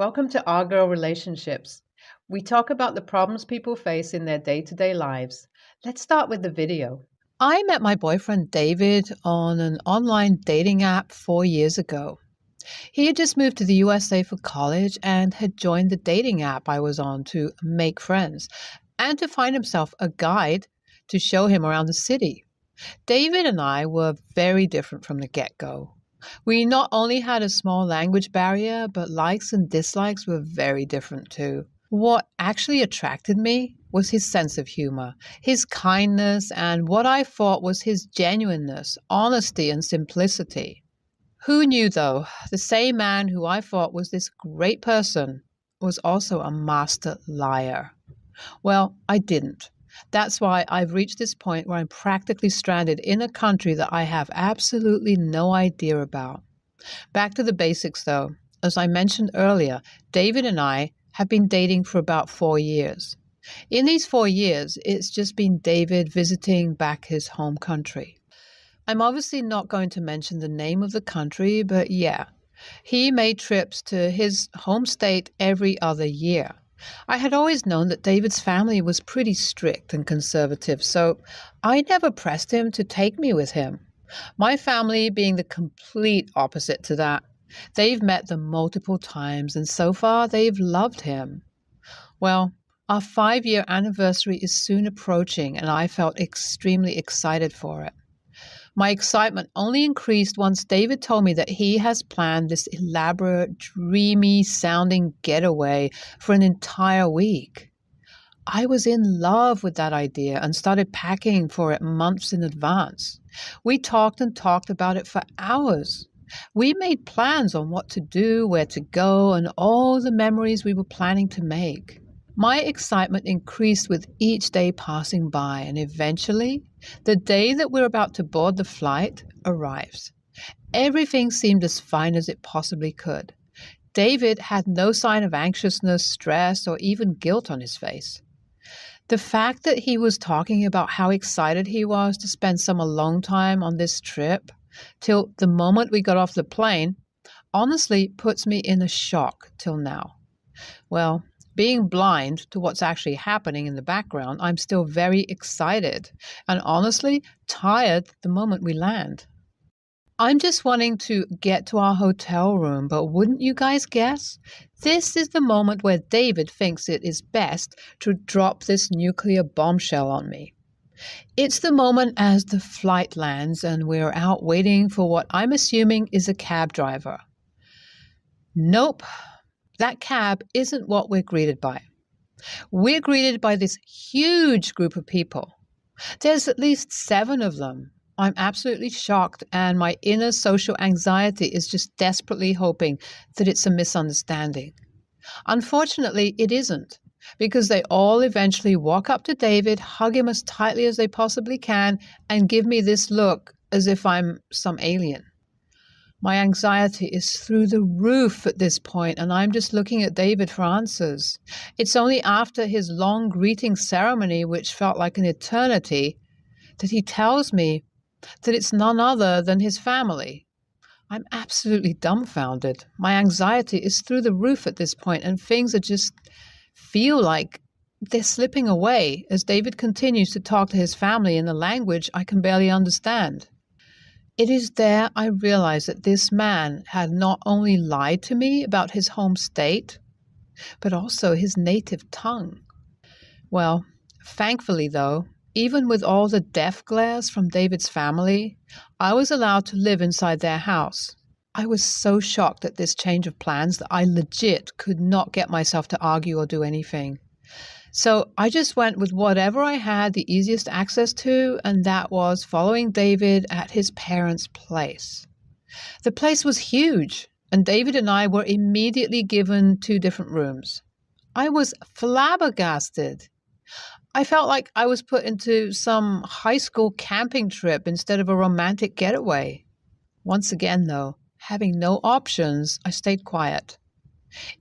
Welcome to Our Girl Relationships. We talk about the problems people face in their day-to-day lives. Let's start with the video. I met my boyfriend David on an online dating app 4 years ago. He had just moved to the USA for college and had joined the dating app I was on to make friends and to find himself a guide to show him around the city. David and I were very different from the get-go. We not only had a small language barrier, but likes and dislikes were very different too. What actually attracted me was his sense of humor, his kindness, and what I thought was his genuineness, honesty, and simplicity. Who knew, though, the same man who I thought was this great person was also a master liar? Well, I didn't. That's why I've reached this point where I'm practically stranded in a country that I have absolutely no idea about. Back to the basics, though. As I mentioned earlier, David and I have been dating for about 4 years. In these 4 years, it's just been David visiting back his home country. I'm obviously not going to mention the name of the country, but yeah, he made trips to his home state every other year. I had always known that David's family was pretty strict and conservative, so I never pressed him to take me with him. My family being the complete opposite to that. They've met them multiple times, and so far they've loved him. Well, our 5-year anniversary is soon approaching, and I felt extremely excited for it. My excitement only increased once David told me that he has planned this elaborate, dreamy-sounding getaway for an entire week. I was in love with that idea and started packing for it months in advance. We talked and talked about it for hours. We made plans on what to do, where to go, and all the memories we were planning to make. My excitement increased with each day passing by, and eventually, the day that we're about to board the flight arrives. Everything seemed as fine as it possibly could. David had no sign of anxiousness, stress, or even guilt on his face. The fact that he was talking about how excited he was to spend some alone time on this trip, till the moment we got off the plane, honestly puts me in a shock till now. Well, being blind to what's actually happening in the background, I'm still very excited and honestly tired the moment we land. I'm just wanting to get to our hotel room, but wouldn't you guys guess? This is the moment where David thinks it is best to drop this nuclear bombshell on me. It's the moment as the flight lands and we're out waiting for what I'm assuming is a cab driver. Nope. That cab isn't what we're greeted by. We're greeted by this huge group of people. There's at least 7 of them. I'm absolutely shocked, and my inner social anxiety is just desperately hoping that it's a misunderstanding. Unfortunately, it isn't, because they all eventually walk up to David, hug him as tightly as they possibly can, and give me this look as if I'm some alien. My anxiety is through the roof at this point, and I'm just looking at David for answers. It's only after his long greeting ceremony, which felt like an eternity, that he tells me that it's none other than his family. I'm absolutely dumbfounded. My anxiety is through the roof at this point, and things are just feel like they're slipping away as David continues to talk to his family in a language I can barely understand. It is there I realize that this man had not only lied to me about his home state, but also his native tongue. Well, thankfully though, even with all the death glares from David's family, I was allowed to live inside their house. I was so shocked at this change of plans that I legit could not get myself to argue or do anything. So I just went with whatever I had the easiest access to, and that was following David at his parents' place. The place was huge, and David and I were immediately given 2 different rooms. I was flabbergasted. I felt like I was put into some high school camping trip instead of a romantic getaway. Once again, though, having no options, I stayed quiet.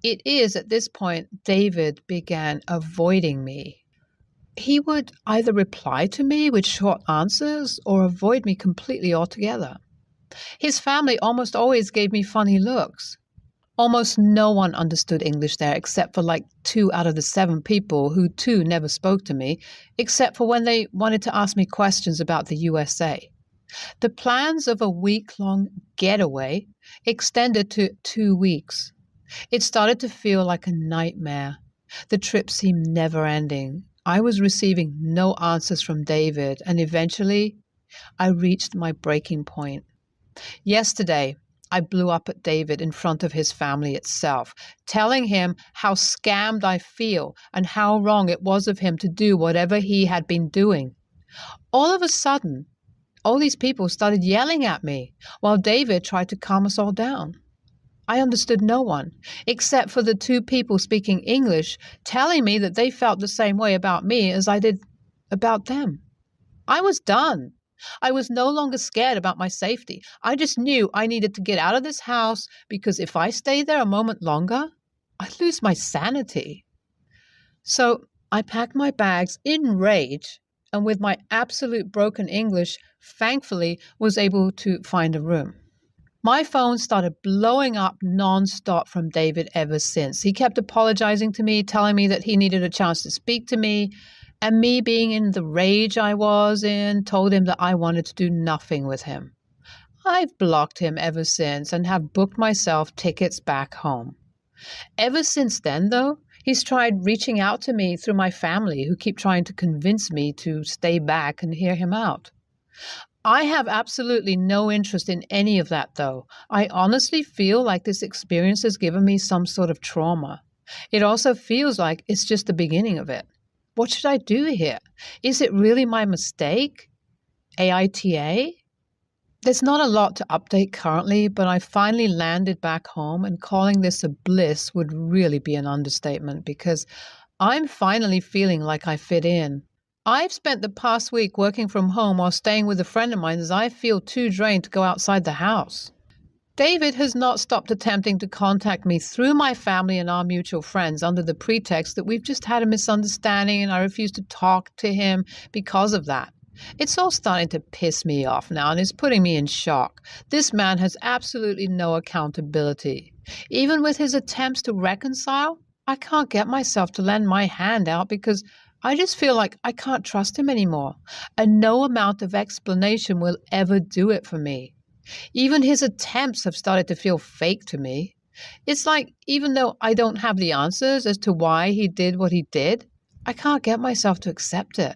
It is at this point David began avoiding me. He would either reply to me with short answers or avoid me completely altogether. His family almost always gave me funny looks. Almost no one understood English there except for like 2 out of the 7 people who too never spoke to me, except for when they wanted to ask me questions about the USA. The plans of a week-long getaway extended to 2 weeks. It started to feel like a nightmare. The trip seemed never-ending. I was receiving no answers from David, and eventually I reached my breaking point. Yesterday, I blew up at David in front of his family itself, telling him how scammed I feel and how wrong it was of him to do whatever he had been doing. All of a sudden, all these people started yelling at me while David tried to calm us all down. I understood no one, except for the 2 people speaking English telling me that they felt the same way about me as I did about them. I was done. I was no longer scared about my safety. I just knew I needed to get out of this house because if I stayed there a moment longer, I'd lose my sanity. So I packed my bags in rage and with my absolute broken English, thankfully was able to find a room. My phone started blowing up nonstop from David ever since. He kept apologizing to me, telling me that he needed a chance to speak to me, and me being in the rage I was in told him that I wanted to do nothing with him. I've blocked him ever since and have booked myself tickets back home. Ever since then, though, he's tried reaching out to me through my family who keep trying to convince me to stay back and hear him out. I have absolutely no interest in any of that, though. I honestly feel like this experience has given me some sort of trauma. It also feels like it's just the beginning of it. What should I do here? Is it really my mistake? AITA? There's not a lot to update currently, but I finally landed back home, and calling this a bliss would really be an understatement because I'm finally feeling like I fit in. I've spent the past week working from home while staying with a friend of mine as I feel too drained to go outside the house. David has not stopped attempting to contact me through my family and our mutual friends under the pretext that we've just had a misunderstanding and I refuse to talk to him because of that. It's all starting to piss me off now and is putting me in shock. This man has absolutely no accountability. Even with his attempts to reconcile, I can't get myself to lend my hand out because I just feel like I can't trust him anymore, and no amount of explanation will ever do it for me. Even his attempts have started to feel fake to me. It's like even though I don't have the answers as to why he did what he did, I can't get myself to accept it.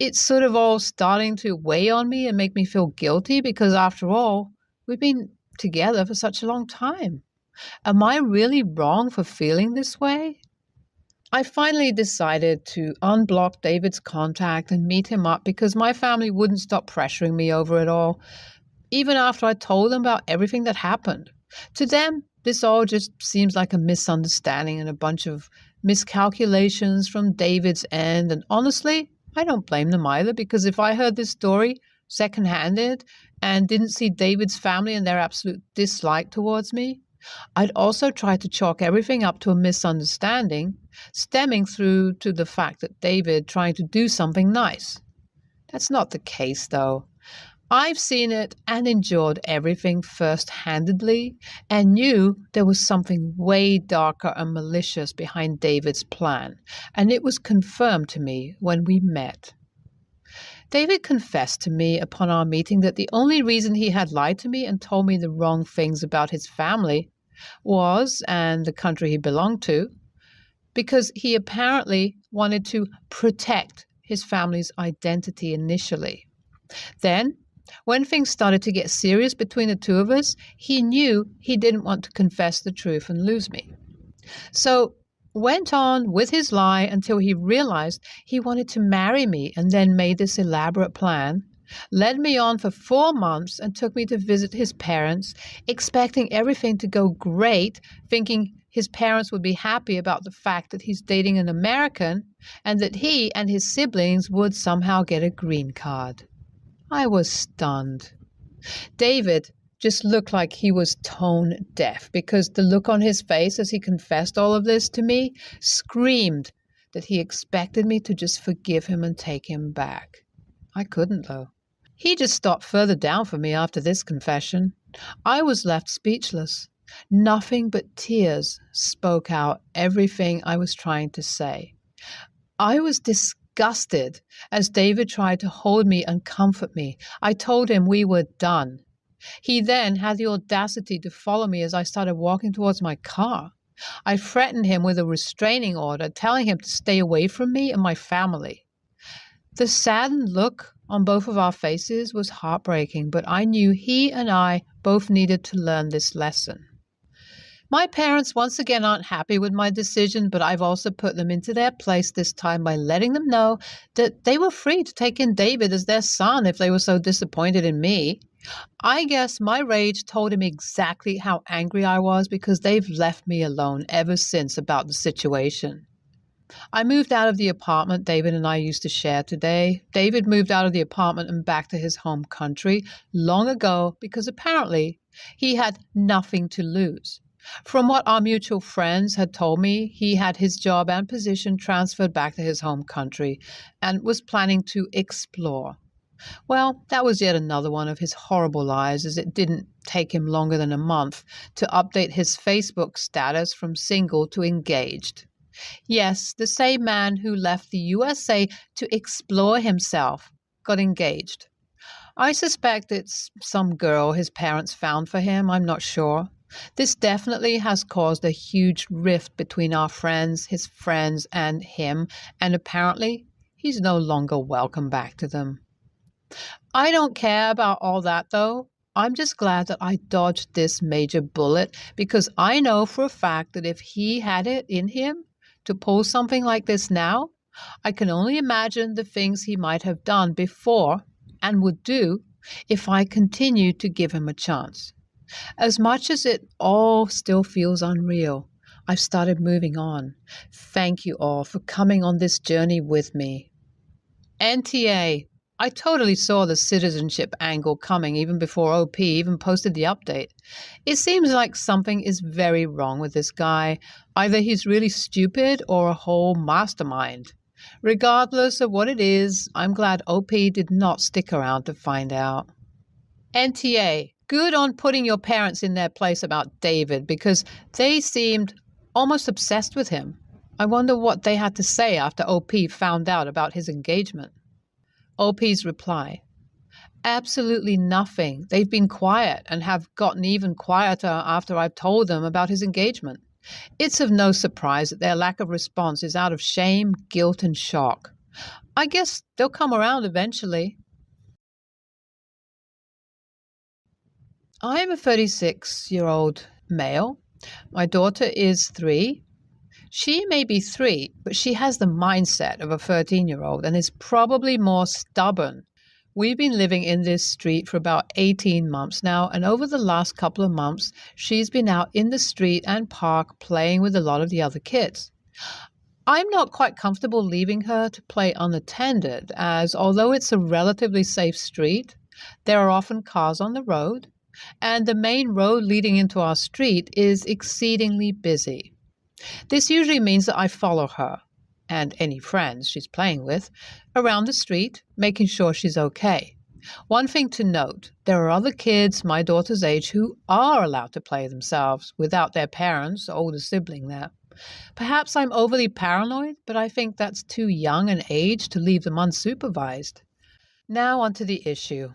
It's sort of all starting to weigh on me and make me feel guilty because after all, we've been together for such a long time. Am I really wrong for feeling this way? I finally decided to unblock David's contact and meet him up because my family wouldn't stop pressuring me over it all, even after I told them about everything that happened. To them, this all just seems like a misunderstanding and a bunch of miscalculations from David's end, and honestly, I don't blame them either because if I heard this story second-handed and didn't see David's family and their absolute dislike towards me, I'd also try to chalk everything up to a misunderstanding, stemming through to the fact that David trying to do something nice. That's not the case, though. I've seen it and endured everything first-handedly and knew there was something way darker and malicious behind David's plan, and it was confirmed to me when we met. David confessed to me upon our meeting that the only reason he had lied to me and told me the wrong things about his family was, and the country he belonged to, because he apparently wanted to protect his family's identity initially. Then, when things started to get serious between the two of us, he knew he didn't want to confess the truth and lose me. So, went on with his lie until he realized he wanted to marry me and then made this elaborate plan, led me on for 4 months and took me to visit his parents, expecting everything to go great, thinking his parents would be happy about the fact that he's dating an American and that he and his siblings would somehow get a green card. I was stunned. David just looked like he was tone deaf because the look on his face as he confessed all of this to me screamed that he expected me to just forgive him and take him back. I couldn't, though. He just stopped further down for me after this confession. I was left speechless. Nothing but tears spoke out everything I was trying to say. I was disgusted as David tried to hold me and comfort me. I told him we were done. He then had the audacity to follow me as I started walking towards my car. I threatened him with a restraining order, telling him to stay away from me and my family. The saddened look on both of our faces was heartbreaking, but I knew he and I both needed to learn this lesson. My parents once again aren't happy with my decision, but I've also put them into their place this time by letting them know that they were free to take in David as their son if they were so disappointed in me. I guess my rage told him exactly how angry I was because they've left me alone ever since about the situation. I moved out of the apartment David and I used to share today. David moved out of the apartment and back to his home country long ago because apparently he had nothing to lose. From what our mutual friends had told me, he had his job and position transferred back to his home country and was planning to explore. Well, that was yet another one of his horrible lies, as it didn't take him longer than a month to update his Facebook status from single to engaged. Yes, the same man who left the USA to explore himself got engaged. I suspect it's some girl his parents found for him, I'm not sure. This definitely has caused a huge rift between our friends, his friends, and him, and apparently he's no longer welcome back to them. I don't care about all that, though. I'm just glad that I dodged this major bullet because I know for a fact that if he had it in him to pull something like this now, I can only imagine the things he might have done before and would do if I continued to give him a chance. As much as it all still feels unreal, I've started moving on. Thank you all for coming on this journey with me. NTA. I totally saw the citizenship angle coming even before OP even posted the update. It seems like something is very wrong with this guy. Either he's really stupid or a whole mastermind. Regardless of what it is, I'm glad OP did not stick around to find out. NTA. Good on putting your parents in their place about David because they seemed almost obsessed with him. I wonder what they had to say after OP found out about his engagement. OP's reply: absolutely nothing. They've been quiet and have gotten even quieter after I've told them about his engagement. It's of no surprise that their lack of response is out of shame, guilt, and shock. I guess they'll come around eventually. I'm a 36-year-old male. My daughter is 3. She may be 3, but she has the mindset of a 13-year-old and is probably more stubborn. We've been living in this street for about 18 months now, and over the last couple of months, she's been out in the street and park playing with a lot of the other kids. I'm not quite comfortable leaving her to play unattended, as although it's a relatively safe street, there are often cars on the road, and the main road leading into our street is exceedingly busy. This usually means that I follow her, and any friends she's playing with, around the street, making sure she's okay. One thing to note, there are other kids my daughter's age who are allowed to play themselves without their parents or older sibling there. Perhaps I'm overly paranoid, but I think that's too young an age to leave them unsupervised. Now onto the issue.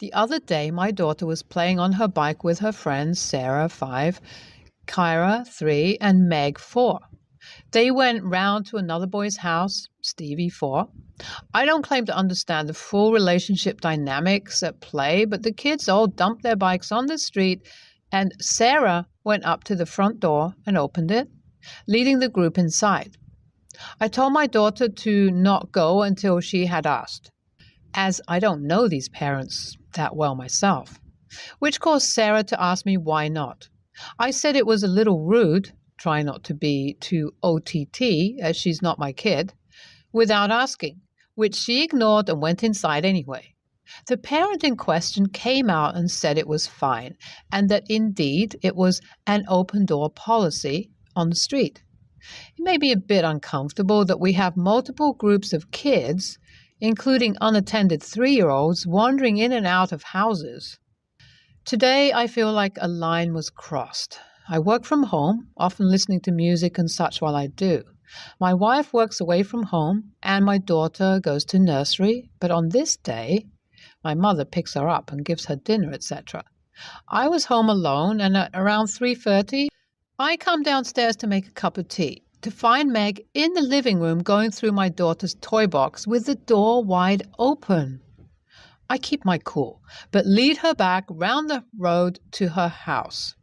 The other day, my daughter was playing on her bike with her friends Sarah, 5, Kyra, 3, and Meg, 4. They went round to another boy's house, Stevie, 4. I don't claim to understand the full relationship dynamics at play, but the kids all dumped their bikes on the street, and Sarah went up to the front door and opened it, leading the group inside. I told my daughter to not go until she had asked, as I don't know these parents that well myself, which caused Sarah to ask me why not. I said it was a little rude, try not to be too OTT, as she's not my kid, without asking, which she ignored and went inside anyway. The parent in question came out and said it was fine, and that indeed it was an open-door policy on the street. It may be a bit uncomfortable that we have multiple groups of kids, including unattended 3-year-olds, wandering in and out of houses. Today, I feel like a line was crossed. I work from home, often listening to music and such while I do. My wife works away from home, and my daughter goes to nursery, but on this day, my mother picks her up and gives her dinner, etc. I was home alone, and at around 3:30, I come downstairs to make a cup of tea, to find Meg in the living room going through my daughter's toy box with the door wide open. I keep my cool, but lead her back round the road to her house.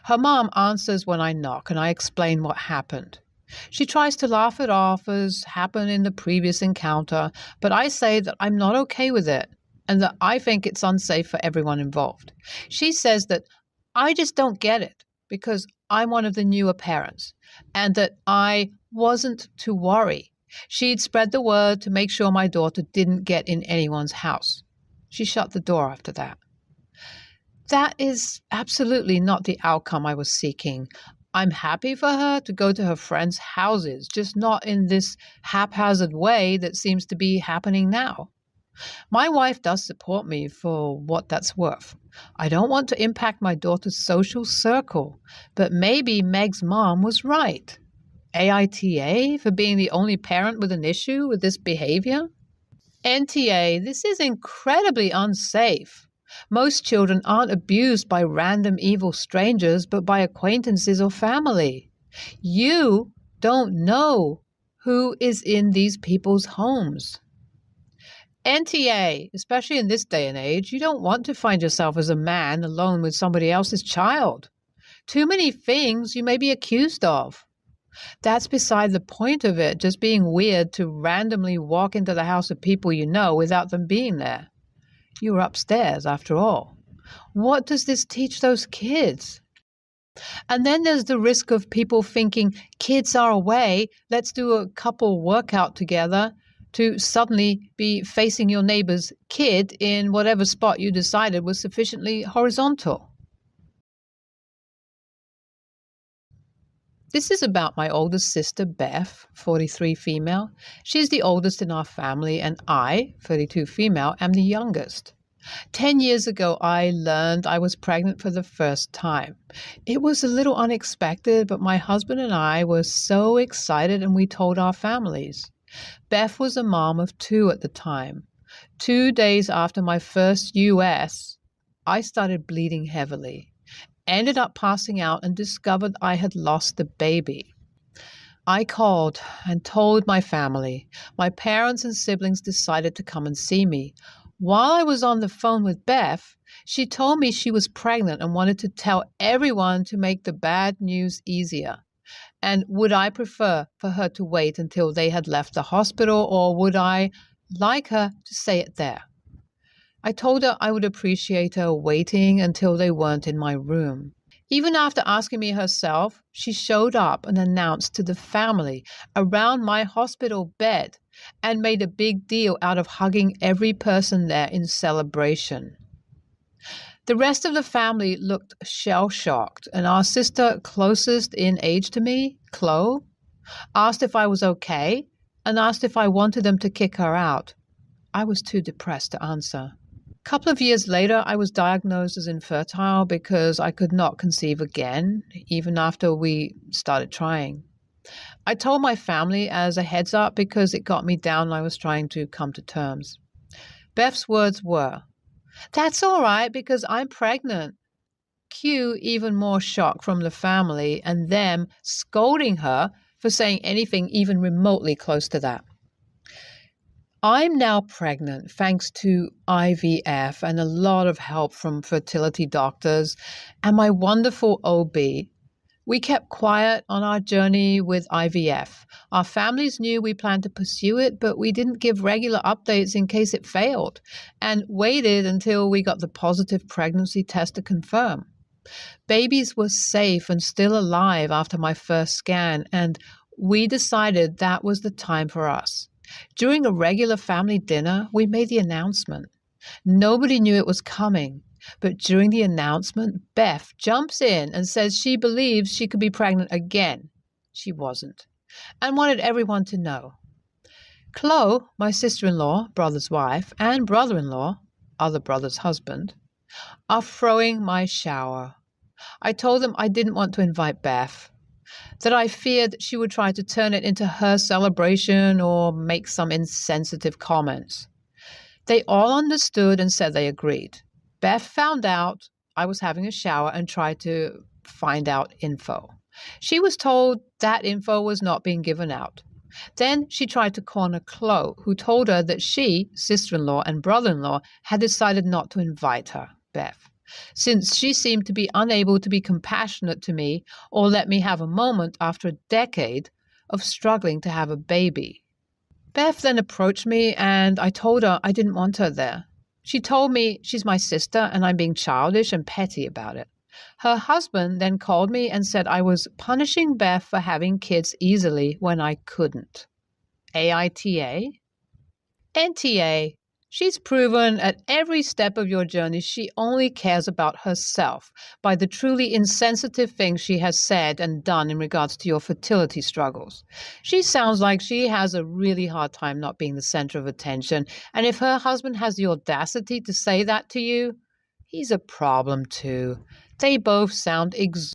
Her mom answers when I knock, and I explain what happened. She tries to laugh it off as happened in the previous encounter, but I say that I'm not okay with it and that I think it's unsafe for everyone involved. She says that I just don't get it because I'm one of the newer parents and that I wasn't to worry. She'd spread the word to make sure my daughter didn't get in anyone's house. She shut the door after that. That is absolutely not the outcome I was seeking. I'm happy for her to go to her friends' houses, just not in this haphazard way that seems to be happening now. My wife does support me for what that's worth. I don't want to impact my daughter's social circle, but maybe Meg's mom was right. AITA for being the only parent with an issue with this behavior? NTA, this is incredibly unsafe. Most children aren't abused by random evil strangers, but by acquaintances or family. You don't know who is in these people's homes. NTA, especially in this day and age, you don't want to find yourself as a man alone with somebody else's child. Too many things you may be accused of. That's beside the point of it, just being weird to randomly walk into the house of people you know without them being there. You were upstairs, after all. What does this teach those kids? And then there's the risk of people thinking kids are away, let's do a couple workout together, to suddenly be facing your neighbor's kid in whatever spot you decided was sufficiently horizontal. This is about my oldest sister, Beth, 43 female. She's the oldest in our family, and I, 32 female, am the youngest. 10 years ago, I learned I was pregnant for the first time. It was a little unexpected, but my husband and I were so excited, and we told our families. Beth was a mom of 2 at the time. 2 days after my first US, I started bleeding heavily. Ended up passing out and discovered I had lost the baby. I called and told my family. My parents and siblings decided to come and see me. While I was on the phone with Beth, she told me she was pregnant and wanted to tell everyone to make the bad news easier. And would I prefer for her to wait until they had left the hospital, or would I like her to say it there? I told her I would appreciate her waiting until they weren't in my room. Even after asking me herself, she showed up and announced to the family around my hospital bed and made a big deal out of hugging every person there in celebration. The rest of the family looked shell-shocked, and our sister closest in age to me, Chloe, asked if I was okay and asked if I wanted them to kick her out. I was too depressed to answer. A couple of years later, I was diagnosed as infertile because I could not conceive again, even after we started trying. I told my family as a heads up because it got me down and I was trying to come to terms. Beth's words were, "That's all right because I'm pregnant." Cue even more shock from the family and them scolding her for saying anything even remotely close to that. I'm now pregnant thanks to IVF and a lot of help from fertility doctors and my wonderful OB. We kept quiet on our journey with IVF. Our families knew we planned to pursue it, but we didn't give regular updates in case it failed and waited until we got the positive pregnancy test to confirm. Babies were safe and still alive after my first scan, and we decided that was the time for us. During a regular family dinner, we made the announcement. Nobody knew it was coming, but during the announcement, Beth jumps in and says she believes she could be pregnant again. She wasn't, and wanted everyone to know. Chloe, my sister-in-law, brother's wife, and brother-in-law, other brother's husband, are throwing my shower. I told them I didn't want to invite Beth, that I feared she would try to turn it into her celebration or make some insensitive comments. They all understood and said they agreed. Beth found out I was having a shower and tried to find out info. She was told that info was not being given out. Then she tried to corner Chloe, who told her that she, sister-in-law and brother-in-law, had decided not to invite her, Beth, since she seemed to be unable to be compassionate to me or let me have a moment after a decade of struggling to have a baby. Beth then approached me and I told her I didn't want her there. She told me she's my sister and I'm being childish and petty about it. Her husband then called me and said I was punishing Beth for having kids easily when I couldn't. AITA? NTA. She's proven at every step of your journey she only cares about herself by the truly insensitive things she has said and done in regards to your fertility struggles. She sounds like she has a really hard time not being the center of attention, and if her husband has the audacity to say that to you, he's a problem too. They both sound exhausted.